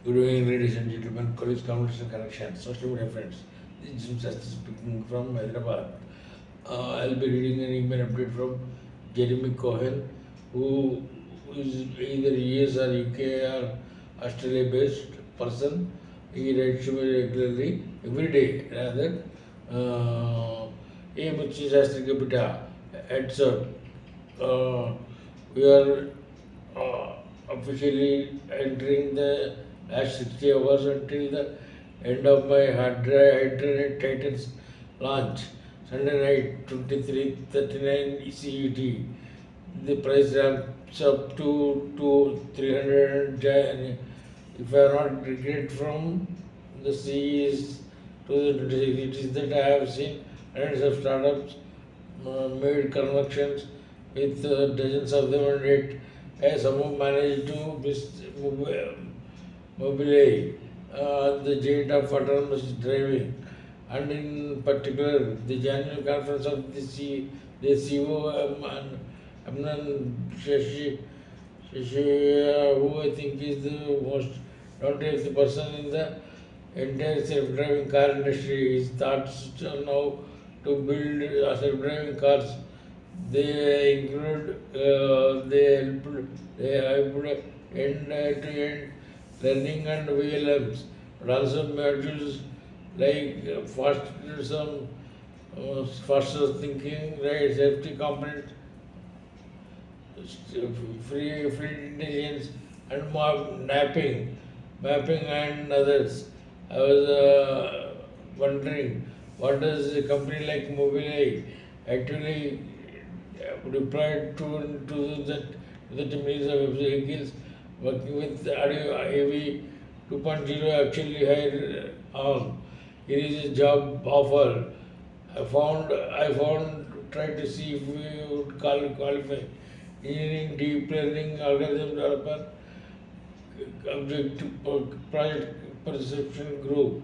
Good evening, ladies and gentlemen, colleagues, communities, and connections, social media friends. This is Jim Sastry speaking from Hyderabad. I'll be reading an email update from Jeremy Cohen, who is either US or UK or Australia based person. He writes to me regularly, every day rather. Hey, Muchi Sastry Kapita, heads up. Uh, we are uh, officially entering the last 60 hours until the end of my Hydranet Titans launch. Sunday night, 23:39 CET. The price ramps up to 300. If I am not regret from the CEs to the it is that I have seen hundreds of startups made connections with dozens of them, and yet I somehow managed to mobilize the giant of autonomous driving, and in particular the January conference of the CEO Amnan Shashi, who I think is the most down-to-earth person in the entire self-driving car industry. His thoughts are now to build self-driving cars. They include they helped end-to-end learning and VLMs, but also modules like faster thinking, right, safety components, free intelligence, and mapping and others. I was wondering, what does a company like Mobileye actually deployed to the millions of vehicles working with AV 2.0 actually hire on? Here is a job offer. I found tried to see if we would qualify engineering, deep learning, algorithm developer, object project perception group.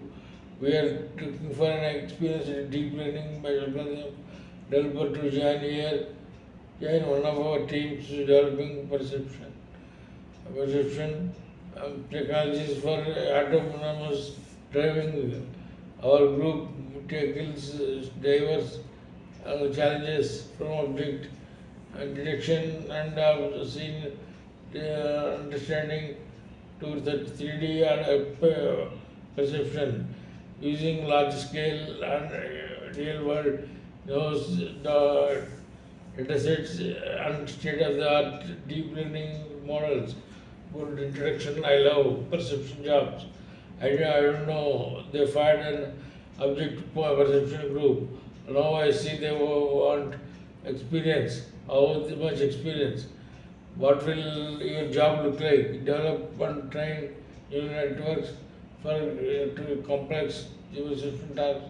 We are looking for an experienced deep learning by algorithm developer to join one of our teams developing perception technologies for autonomous driving. Our group tackles diverse challenges from object detection and scene understanding to the 3D perception using large scale and real world knows the datasets and state of the art deep learning models. Good introduction. I love perception jobs. I don't know. They fired an object perception group. Now I see they want experience. How much experience? What will your job look like? Develop and train neural networks for to complex perception tasks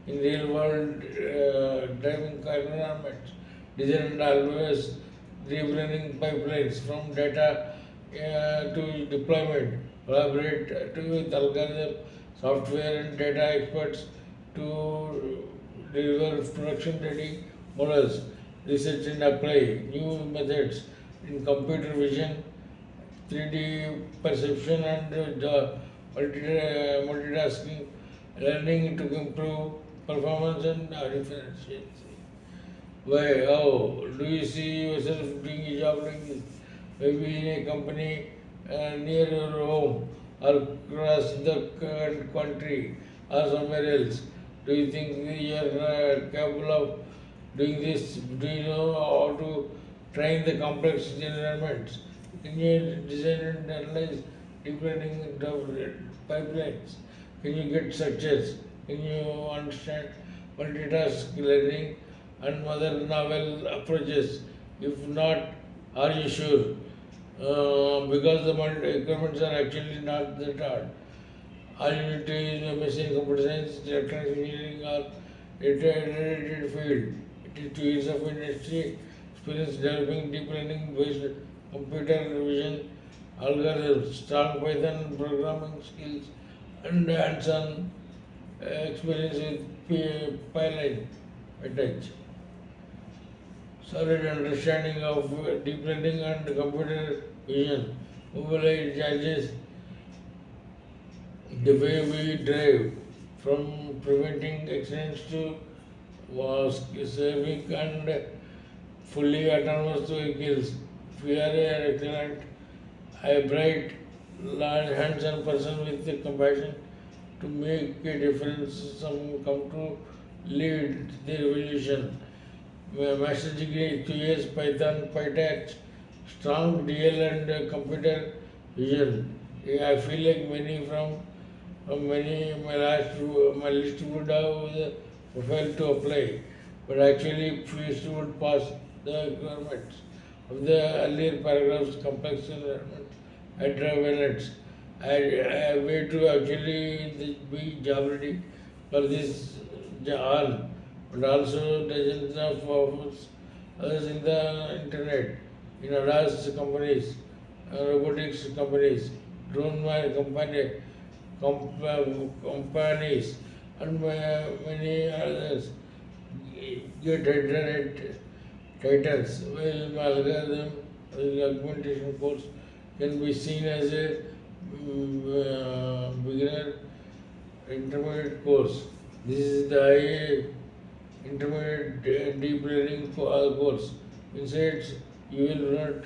in real world driving environments. Design and always deep learning pipelines from data to deployment. Collaborate with algorithm, software and data experts to deliver production ready models. Research and apply new methods in computer vision, 3D perception, and multitasking, learning to improve performance and efficiency. Why? How do you see yourself doing a job like this? Maybe in a company near your home or across the country or somewhere else. Do you think you are capable of doing this? Do you know how to train the complex environments? Can you design and analyze deep learning pipelines? Can you get structures? Can you understand multitask learning and other novel approaches? If not, are you sure? Because the requirements are actually not that hard. All you need to is MSc in computer science, electronics engineering, or related field. It is 2 years of industry experience developing deep learning based computer vision algorithms, strong Python programming skills, and hands-on experience with Python attached. Solid understanding of deep learning and computer vision. Mobileye charges the way we drive, from preventing accidents to saving and fully autonomous vehicles. If we are an excellent, a bright, large hands-on person with the compassion to make a difference, some come to lead the revolution. My master's degree, 2 years Python, PyTax, strong DL and computer vision. Yeah, I feel like my my list would have the profile to apply, but actually few would pass the requirements of the earlier paragraphs, complex environment. I drive minutes. I way to actually be job ready for this all, but also dozens of others in the internet, in ADAS companies, robotics companies, drone companies, and many others get internet titles. Well, my algorithm, augmentation course can be seen as a beginner intermediate course. This is the high intermediate deep learning course. Inside, you will not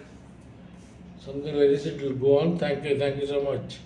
something like this. It will go on. Thank you so much.